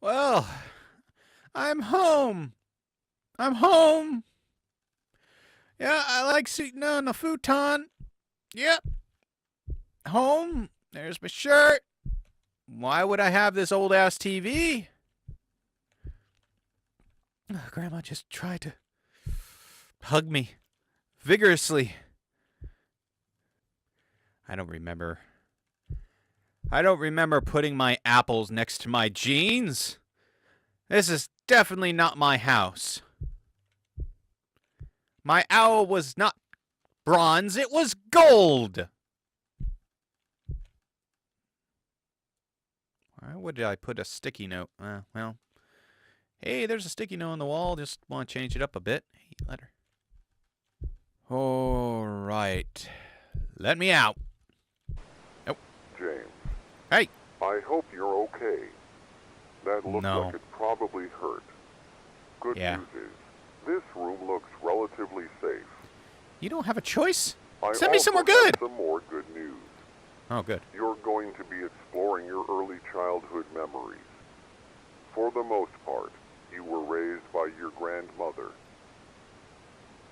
Well, I'm home. I'm home. Yeah, I like sitting on the futon. Yep. Home. There's my shirt. Why would I have this old ass TV? Grandma just tried to hug me vigorously. I don't remember. I don't remember putting my apples next to my jeans. This is definitely not my house. My owl was not bronze, it was gold. Why would I put a sticky note? Well, hey, there's a sticky note on the wall. Just want to change it up a bit. Hey, letter. All right. Let me out. Oh. James. Hey. I hope you're okay. That looked No. like it probably hurt. Good Yeah. news is, this room looks relatively safe. You don't have a choice? I Send me also somewhere have good. some more good news. Oh, good. You're going to be exploring your early childhood memories. For the most part, you were raised by your grandmother.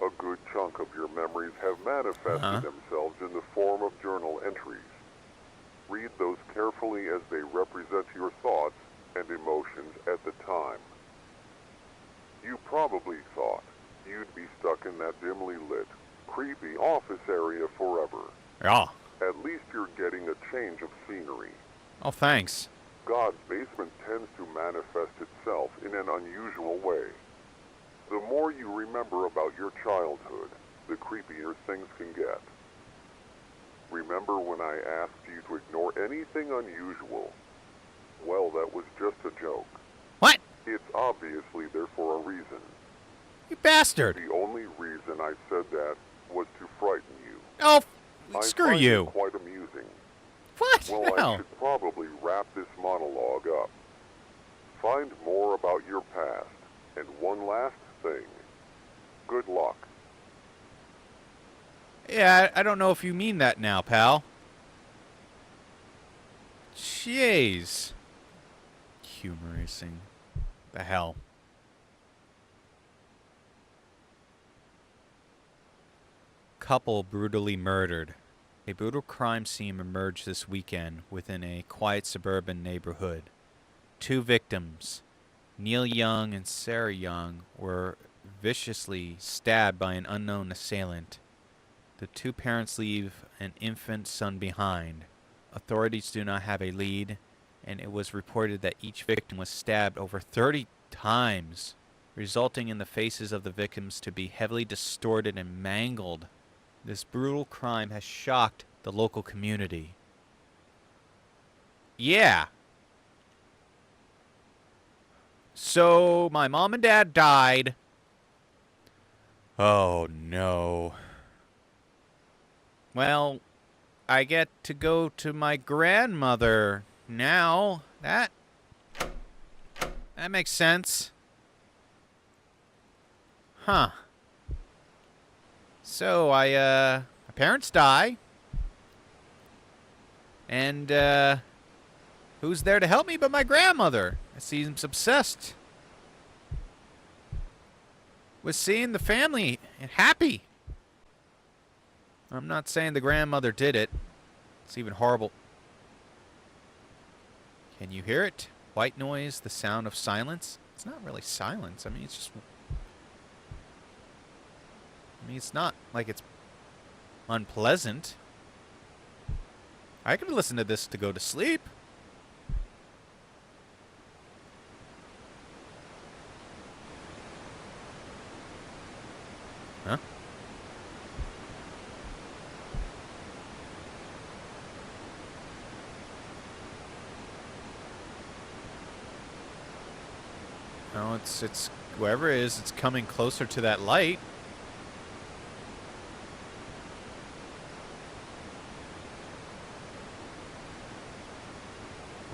A good chunk of your memories have manifested themselves in the form of journal entries. Read those carefully as they represent your thoughts and emotions at the time. You probably thought you'd be stuck in that dimly lit, creepy office area forever. Yeah. At least you're getting a change of scenery. Oh, thanks. God's basement tends to manifest itself in an unusual way. The more you remember about your childhood, the creepier things can get. Remember when I asked you to ignore anything unusual? Well, that was just a joke. What? It's obviously there for a reason. You bastard. The only reason I said that was to frighten you. Oh, I screw find you. it quite amusing. What? Well, I No. should probably wrap this monologue up. Find more about your past. And one last thing. Good luck. Yeah, I don't know if you mean that now, pal. Jeez. Humorousing. The hell. Couple brutally murdered. A brutal crime scene emerged this weekend within a quiet suburban neighborhood. Two victims, Neil Young and Sarah Young, were viciously stabbed by an unknown assailant. The two parents leave an infant son behind. Authorities do not have a lead, and it was reported that each victim was stabbed over 30 times, resulting in the faces of the victims to be heavily distorted and mangled. This brutal crime has shocked the local community. Yeah. So, my mom and dad died. Oh, no. Well, I get to go to my grandmother now. That makes sense. Huh. So, my parents die. And, who's there to help me but my grandmother? I seems obsessed with seeing the family happy. I'm not saying the grandmother did it. It's even horrible. Can you hear it? White noise, the sound of silence. It's not really silence. I mean, it's just... it's not like it's unpleasant. I could listen to this to go to sleep. Huh? No, it's whoever it is, it's coming closer to that light.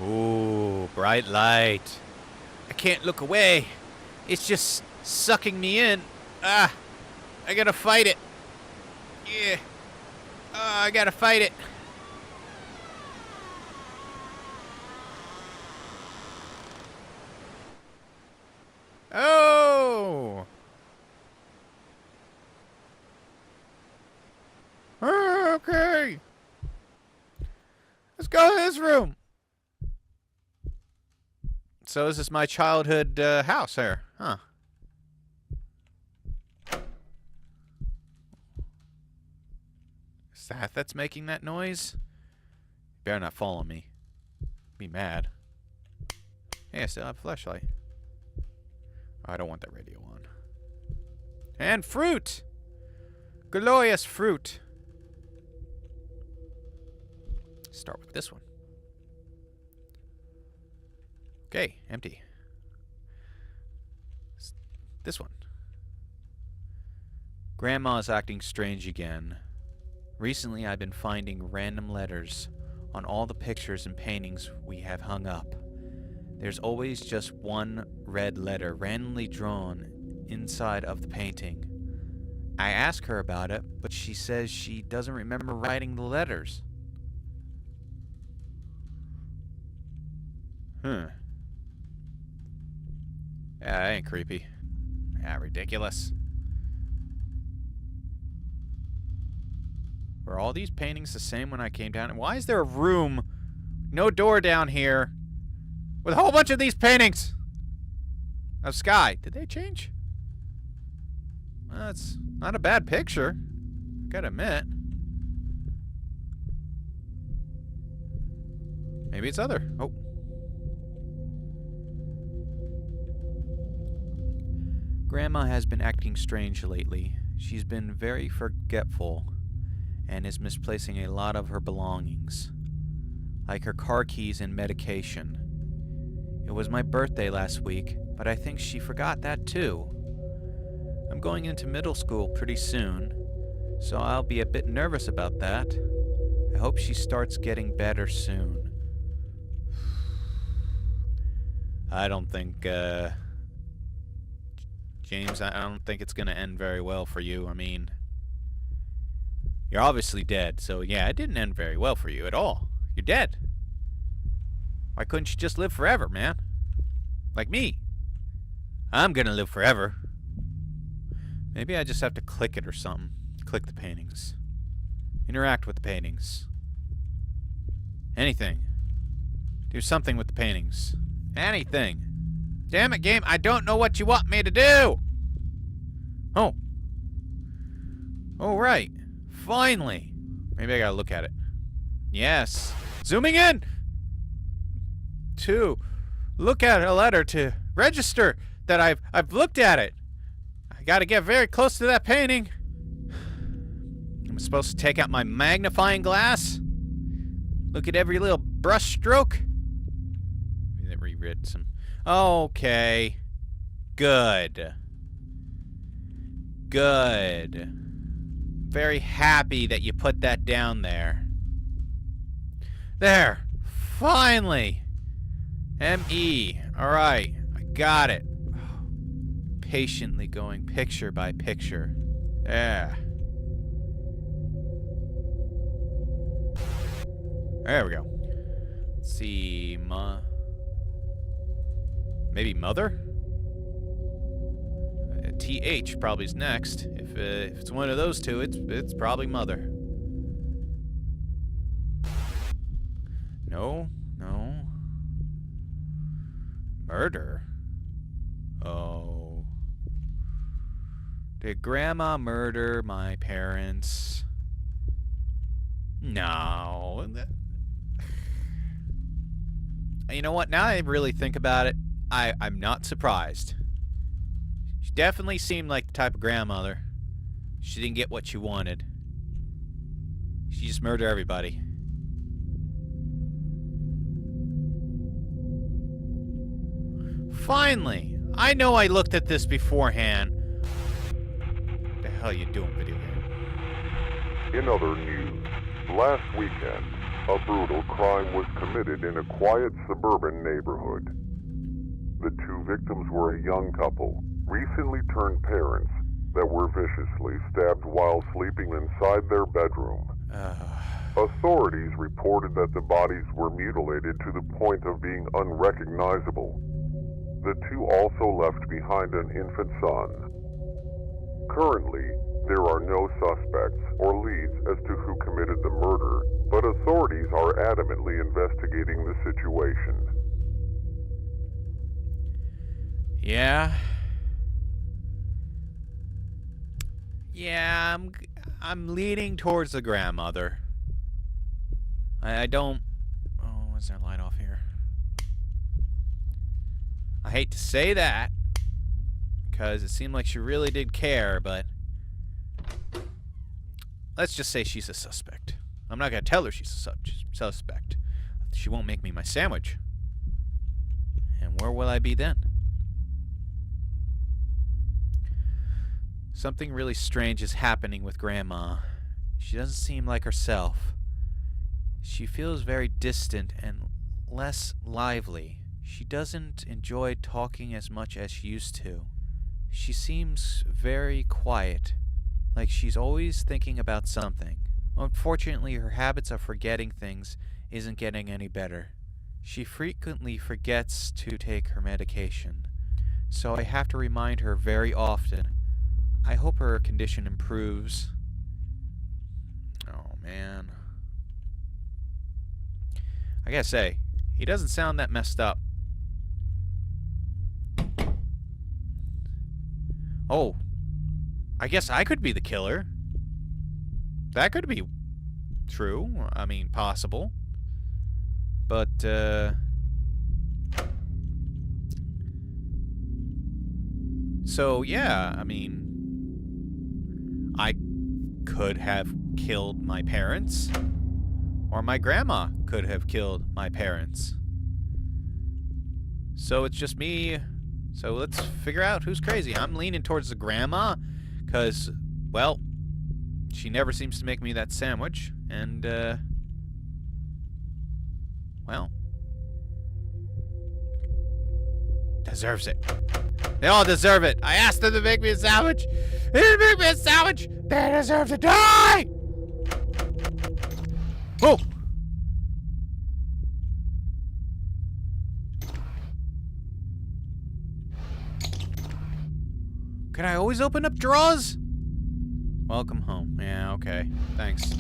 Ooh, bright light. I can't look away. It's just sucking me in. Ah, I gotta fight it. Yeah. I gotta fight it. me! Let's go to this room! So is this my childhood house here? Huh. Is that's making that noise? You better not follow me. Be mad. Hey, I still have a flashlight. Oh, I don't want that radio on. And fruit! Glorious fruit! Start with this one. Okay, empty. This one. Grandma's acting strange again. Recently I've been finding random letters on all the pictures and paintings we have hung up. There's always just one red letter randomly drawn inside of the painting. I ask her about it, but she says she doesn't remember writing the letters. Yeah, that ain't creepy. Yeah, ridiculous. Were all these paintings the same when I came down? Why is there a room, no door down here, with a whole bunch of these paintings of sky? Did they change? Well, that's not a bad picture, gotta admit. Maybe it's other. Oh. Grandma has been acting strange lately. She's been very forgetful and is misplacing a lot of her belongings, like her car keys and medication. It was my birthday last week, but I think she forgot that too. I'm going into middle school pretty soon, so I'll be a bit nervous about that. I hope she starts getting better soon. I don't think, James, I don't think it's gonna end very well for you. I mean, you're obviously dead, so yeah, it didn't end very well for you at all. You're dead. Why couldn't you just live forever, man? Like me. I'm gonna live forever. Maybe I just have to click it or something. Click the paintings. Interact with the paintings. Anything. Do something with the paintings. Anything. Damn it, game, I don't know what you want me to do! Oh. Oh, right. Finally. Maybe I gotta look at it. Yes. Zooming in! To look at a letter to register that I've looked at it. I gotta get very close to that painting. I'm supposed to take out my magnifying glass? Look at every little brush stroke? Maybe they reread some. Okay. Good. Good. Very happy that you put that down there. There. Finally. M.E. Alright. I got it. Patiently going picture by picture. There. There we go. Let's see. Maybe mother? TH probably is next. If it's one of those two, it's probably mother. No. Murder? Oh. Did Grandma murder my parents? No. You know what? Now I really think about it, I'm not surprised. She definitely seemed like the type of grandmother. She didn't get what she wanted. She just murdered everybody. Finally! I know I looked at this beforehand. What the hell are you doing, video game? In other news, last weekend, a brutal crime was committed in a quiet suburban neighborhood. The two victims were a young couple, recently turned parents, that were viciously stabbed while sleeping inside their bedroom. Authorities reported that the bodies were mutilated to the point of being unrecognizable. The two also left behind an infant son. Currently, There are no suspects or leads as to who committed the murder, but authorities are adamantly investigating the situation. Yeah. Yeah, I'm leaning towards the grandmother. I don't... Oh, what's that light off here? I hate to say that, because it seemed like she really did care, but let's just say she's a suspect. I'm not going to tell her she's a suspect. She won't make me my sandwich. And where will I be then? Something really strange is happening with Grandma. She doesn't seem like herself. She feels very distant and less lively. She doesn't enjoy talking as much as she used to. She seems very quiet, like she's always thinking about something. Unfortunately, her habits of forgetting things isn't getting any better. She frequently forgets to take her medication, so I have to remind her very often. I hope her condition improves. Oh, man. I gotta say, he doesn't sound that messed up. Oh, I guess I could be the killer. That could be true. I mean, possible. But, so, yeah, I mean, I could have killed my parents, or my grandma could have killed my parents. So it's just me. So let's figure out who's crazy. I'm leaning towards the grandma, because, well, she never seems to make me that sandwich, and, well, deserves it. They all deserve it. I asked them to make me a sandwich. They didn't make me a sandwich. They deserve to die. Whoa. Can I always open up drawers? Welcome home. Yeah, okay. Thanks.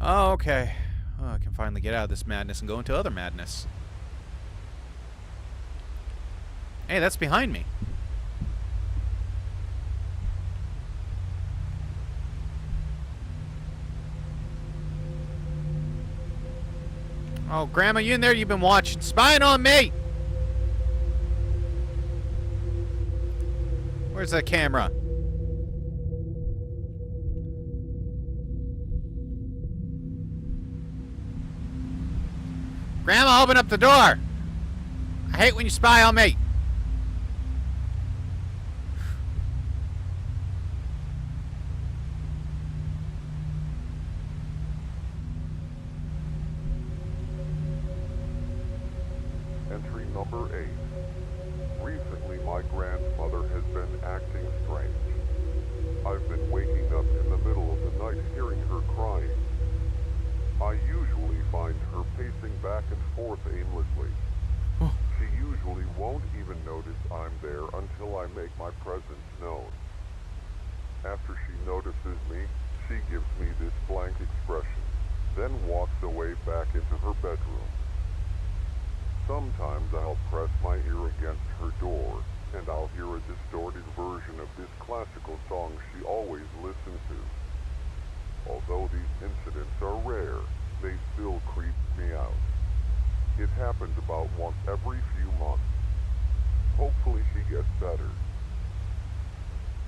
Oh, okay. Oh, I can finally get out of this madness and go into other madness. Hey, that's behind me. Oh, Grandma, you in there? You've been watching. Spying on me! Where's that camera? Grandma, open up the door! I hate when you spy on me! Entry number 8. Recently, my grandmother has been acting strange. I've been waking up in the middle of the night hearing her crying. I usually find her pacing back and forth aimlessly. She usually won't even notice I'm there until I make my presence known. After she notices me, she gives me this blank expression, then walks away back into her bedroom. Sometimes I'll press my ear against her door, and I'll hear a distorted version of this classical song she always listened to. Although these incidents are rare, they still creep me out. It happens about once every few months. Hopefully she gets better.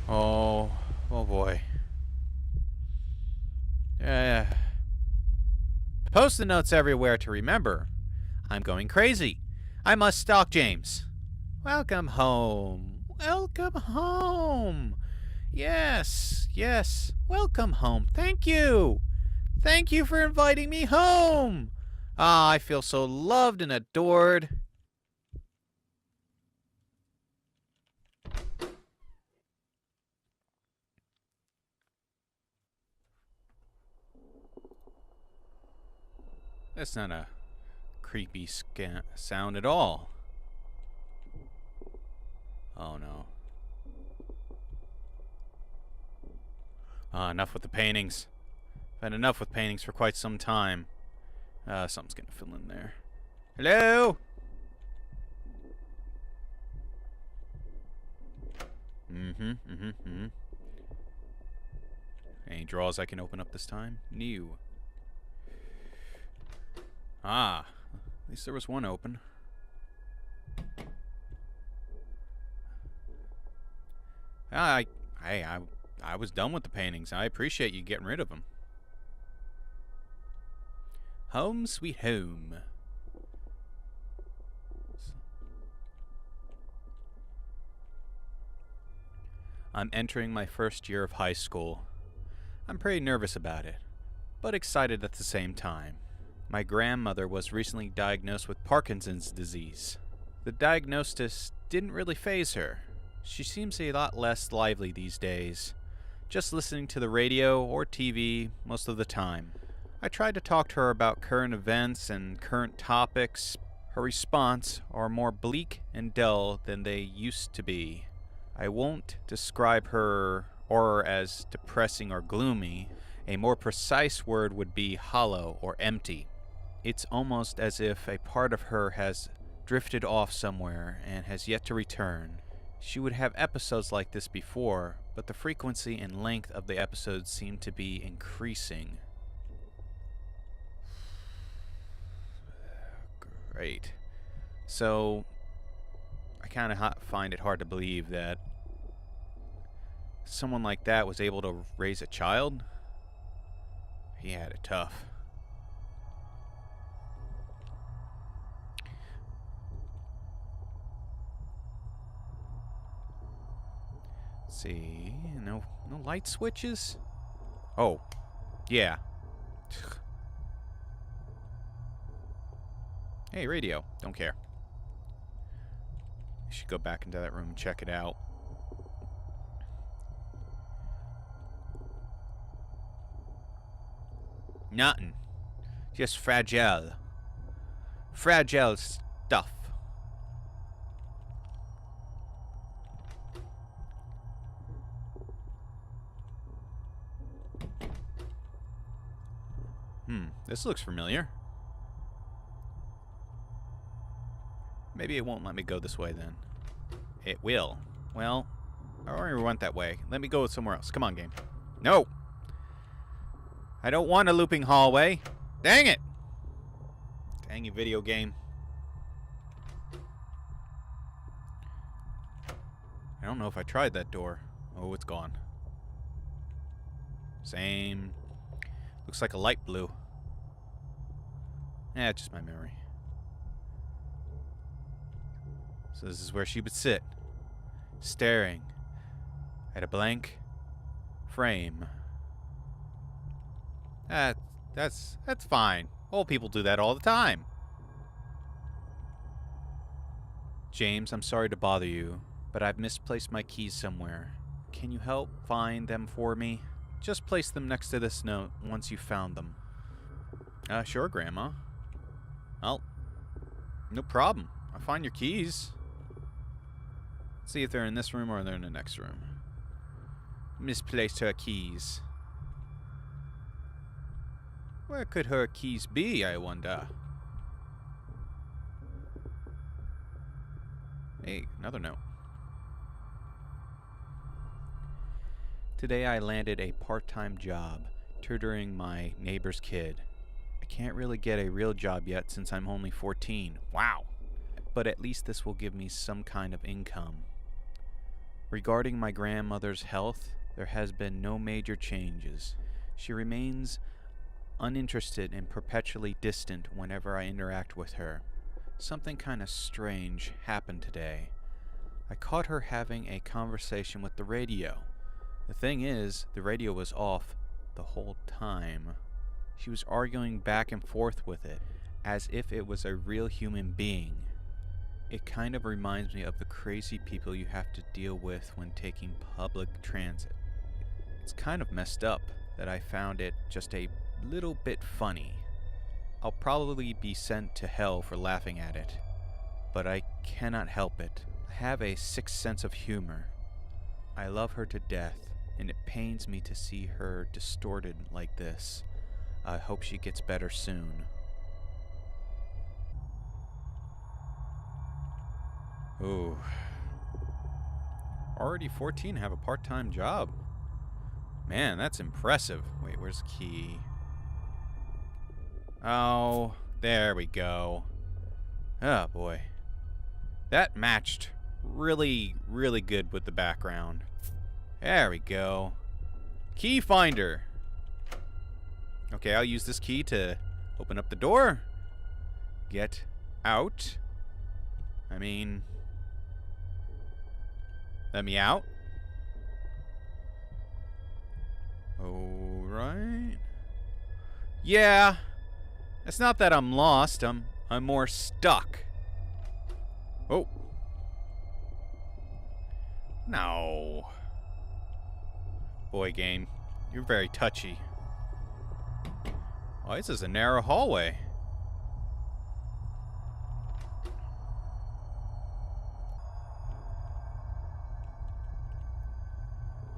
Oh boy. Post-it notes everywhere to remember. I'm going crazy. I must stalk James. Welcome home. Welcome home. Yes, yes. Welcome home. Thank you. Thank you for inviting me home. Ah, I feel so loved and adored. That's not a creepy sound at all. Oh no. Enough with the paintings. I've had enough with paintings for quite some time. Something's gonna fill in there. Hello? Any drawers I can open up this time? New. At least there was one open. I was done with the paintings. I appreciate you getting rid of them. Home sweet home. I'm entering my first year of high school. I'm pretty nervous about it, but excited at the same time. My grandmother was recently diagnosed with Parkinson's disease. The diagnosis didn't really faze her. She seems a lot less lively these days, just listening to the radio or TV most of the time. I tried to talk to her about current events and current topics. Her response are more bleak and dull than they used to be. I won't describe her aura as depressing or gloomy. A more precise word would be hollow or empty. It's almost as if a part of her has drifted off somewhere and has yet to return. She would have episodes like this before, but the frequency and length of the episodes seem to be increasing. Great. So, I kind of find it hard to believe that someone like that was able to raise a child. He had it tough. Let's see, no light switches? Oh, yeah. Hey, radio. Don't care. I should go back into that room and check it out. Nothing. Just fragile. Fragile stuff. This looks familiar. Maybe it won't let me go this way then. It will. Well, I already went that way. Let me go somewhere else. Come on, game. No! I don't want a looping hallway. Dang it! Dang you, video game. I don't know if I tried that door. Oh, it's gone. Same. Looks like a light blue. Eh, it's just my memory. So this is where she would sit, staring at a blank frame. That's fine. Old people do that all the time. James, I'm sorry to bother you, but I've misplaced my keys somewhere. Can you help find them for me? Just place them next to this note once you've found them. Sure, Grandma. Well, no problem. I'll find your keys. Let's see if they're in this room or they're in the next room. Misplaced her keys. Where could her keys be, I wonder? Hey, another note. Today I landed a part-time job, tutoring my neighbor's kid. I can't really get a real job yet since I'm only 14. Wow! But at least this will give me some kind of income. Regarding my grandmother's health, there has been no major changes. She remains uninterested and perpetually distant whenever I interact with her. Something kind of strange happened today. I caught her having a conversation with the radio. The thing is, the radio was off the whole time. She was arguing back and forth with it, as if it was a real human being. It kind of reminds me of the crazy people you have to deal with when taking public transit. It's kind of messed up that I found it just a little bit funny. I'll probably be sent to hell for laughing at it, but I cannot help it. I have a sixth sense of humor. I love her to death, and it pains me to see her distorted like this. I hope she gets better soon. Ooh. Already 14, have a part-time job. Man, that's impressive. Wait, where's the key? Oh, there we go. Oh, boy. That matched really, really good with the background. There we go. Key finder. Okay, I'll use this key to open up the door. Get out. I mean, let me out. Alright. Yeah. It's not that I'm lost. I'm more stuck. Oh. No. Boy, game. You're very touchy. Oh, this is a narrow hallway.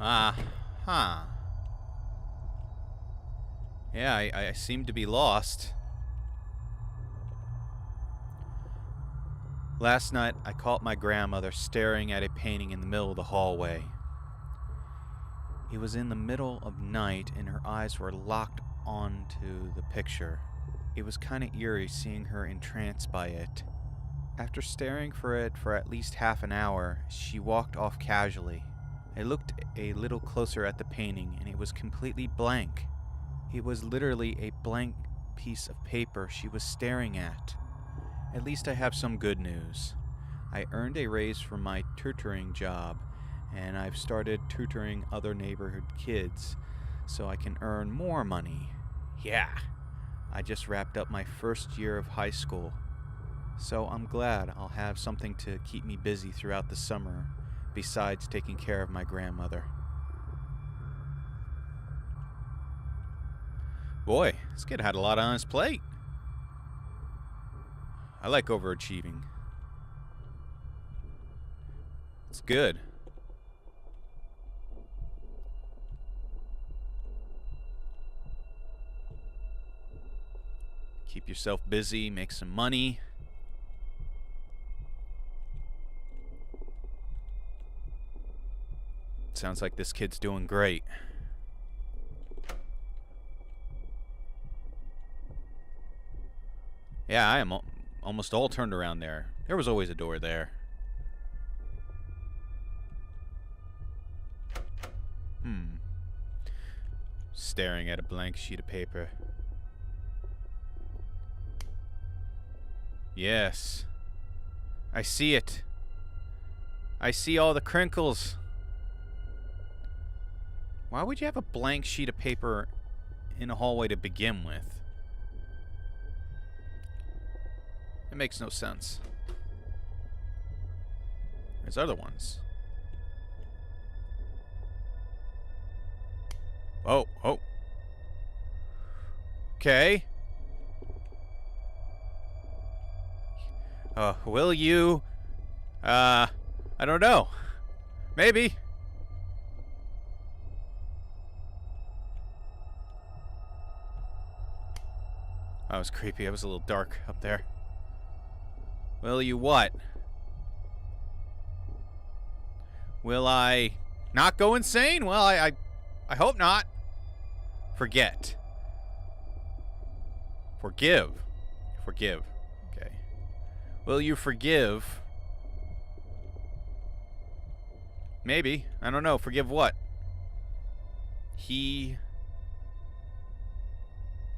Huh. Yeah, I seem to be lost. Last night, I caught my grandmother staring at a painting in the middle of the hallway. It was in the middle of night, and her eyes were locked onto the picture. It was kind of eerie seeing her entranced by it. After staring for it for at least half an hour, she walked off casually. I looked a little closer at the painting, and it was completely blank. It was literally a blank piece of paper she was staring at. At least I have some good news. I earned a raise from my tutoring job, and I've started tutoring other neighborhood kids, so I can earn more money. Yeah! I just wrapped up my first year of high school, so I'm glad I'll have something to keep me busy throughout the summer, besides taking care of my grandmother. Boy, this kid had a lot on his plate. I like overachieving. It's good. Keep yourself busy, make some money. Sounds like this kid's doing great. Yeah, I am almost all turned around there. There was always a door there. Staring at a blank sheet of paper. Yes. I see it. I see all the crinkles. Why would you have a blank sheet of paper in a hallway to begin with? It makes no sense. There's other ones. Oh. Okay. Will you? I don't know. Maybe. That was creepy. It was a little dark up there. Will you what? Will I not go insane? Well, I hope not. Forget. Forgive. Forgive. Okay. Will you forgive? Maybe. I don't know. Forgive what? He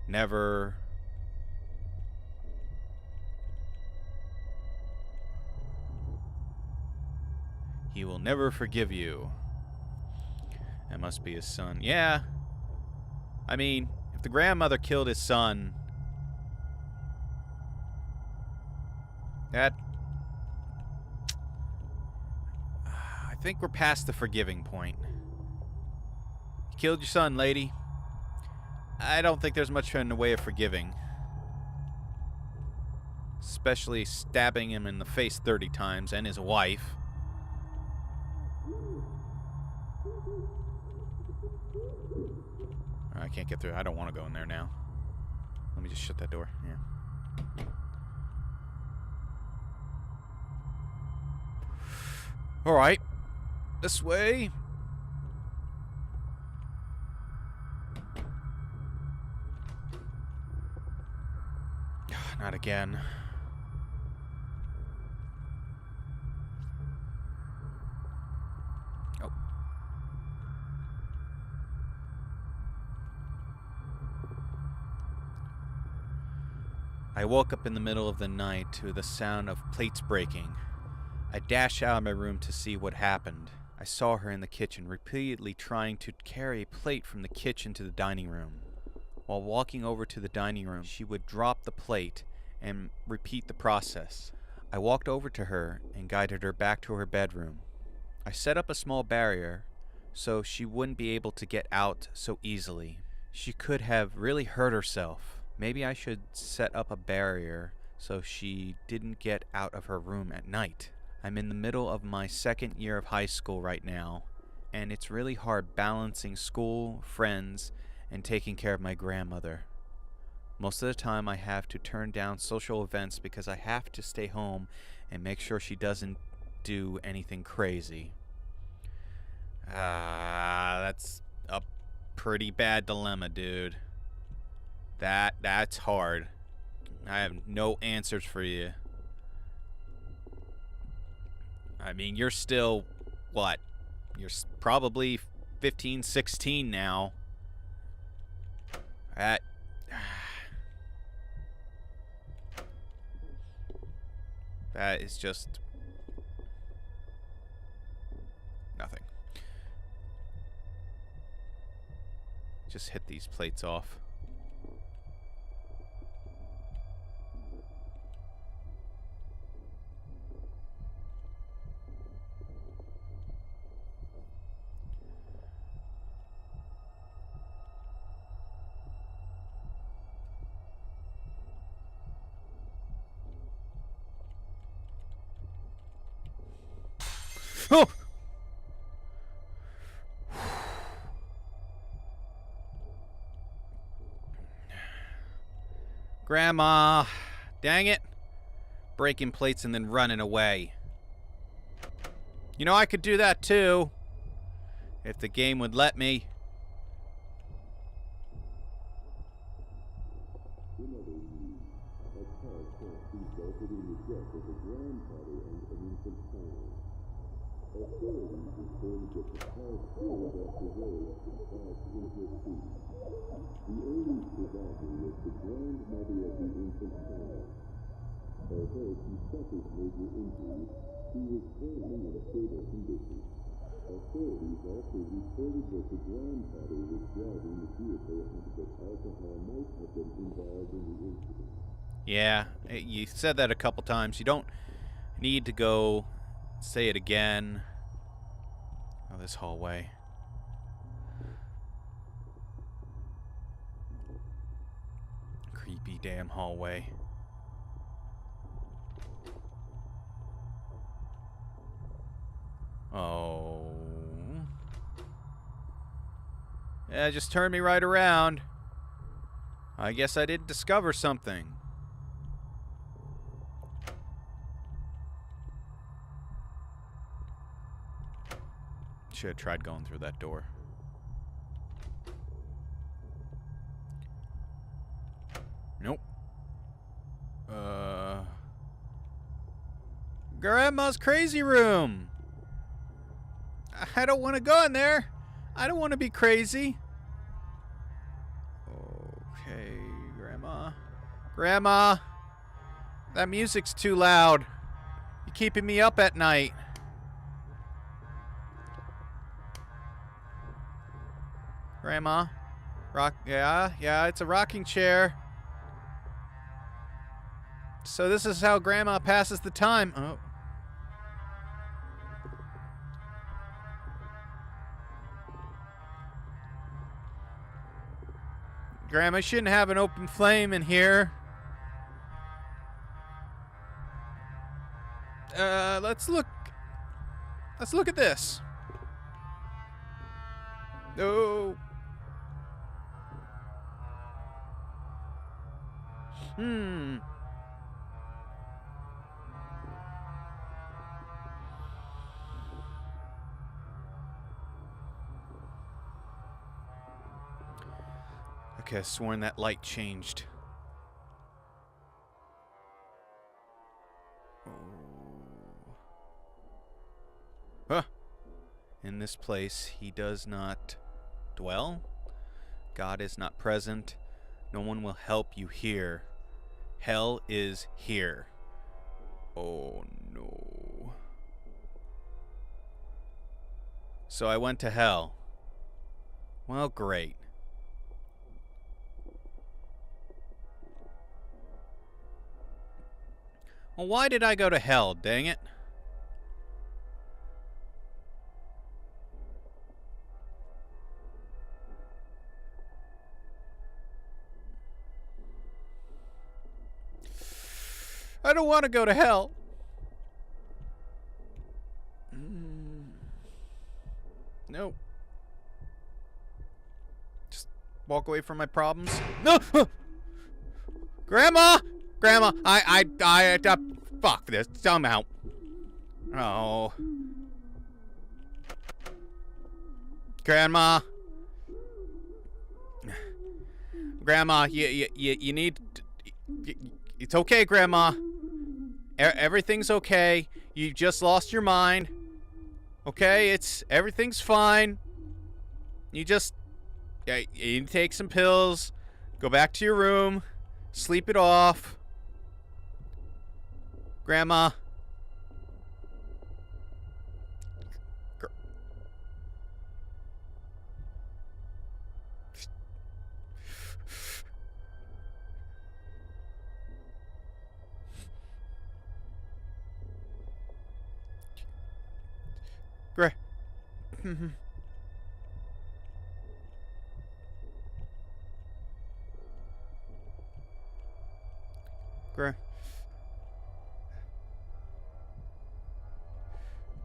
never... He will never forgive you. That must be his son. Yeah. I mean, if the grandmother killed his son, that... I think we're past the forgiving point. You killed your son, lady. I don't think there's much in the way of forgiving. Especially stabbing him in the face 30 times and his wife. get through. I don't want to go in there now. Let me just shut that door. Yeah. Alright. This way. Not again. Oh. I woke up in the middle of the night to the sound of plates breaking. I dashed out of my room to see what happened. I saw her in the kitchen, repeatedly trying to carry a plate from the kitchen to the dining room. While walking over to the dining room, she would drop the plate and repeat the process. I walked over to her and guided her back to her bedroom. I set up a small barrier so she wouldn't be able to get out so easily. She could have really hurt herself. Maybe I should set up a barrier so she didn't get out of her room at night. I'm in the middle of my second year of high school right now, and it's really hard balancing school, friends, and taking care of my grandmother. Most of the time I have to turn down social events because I have to stay home and make sure she doesn't do anything crazy. That's a pretty bad dilemma, dude. That's hard. I have no answers for you. I mean, you're still, what? You're probably 15, 16 now. That is just nothing. Just hit these plates off. Oh! Grandma, dang it. Breaking plates and then running away. You know, I could do that too. If the game would let me. Yeah, you said that a couple times. You don't need to go say it again. Oh, this hallway. Creepy damn hallway. Oh. Yeah, just turned me right around. I guess I did discover something. Should have tried going through that door. Nope. Grandma's crazy room. I don't want to go in there. I don't want to be crazy. Okay, Grandma. Grandma, that music's too loud. You're keeping me up at night. Grandma. Yeah, it's a rocking chair. So this is how Grandma passes the time. Oh. Grandma shouldn't have an open flame in here. Let's look at this. Oh. Okay, I sworn that light changed. Oh. Huh. In this place, he does not dwell. God is not present. No one will help you here. Hell is here. Oh no. So I went to hell. Well, great. Well, why did I go to hell, dang it? I don't want to go to hell. No. Just walk away from my problems. No! Grandma! Grandma! Fuck this. I'm out. Oh. Grandma! Grandma, you need... It's okay, Grandma. Everything's okay. You just lost your mind. Okay, everything's fine. You just... you need to take some pills. Go back to your room. Sleep it off. Grandma.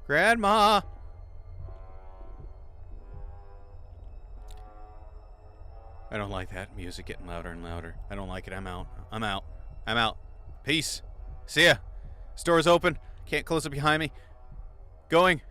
Grandma! I don't like that music getting louder and louder. I don't like it. I'm out. I'm out. I'm out. Peace. See ya. Store's open. Can't close it behind me. Going.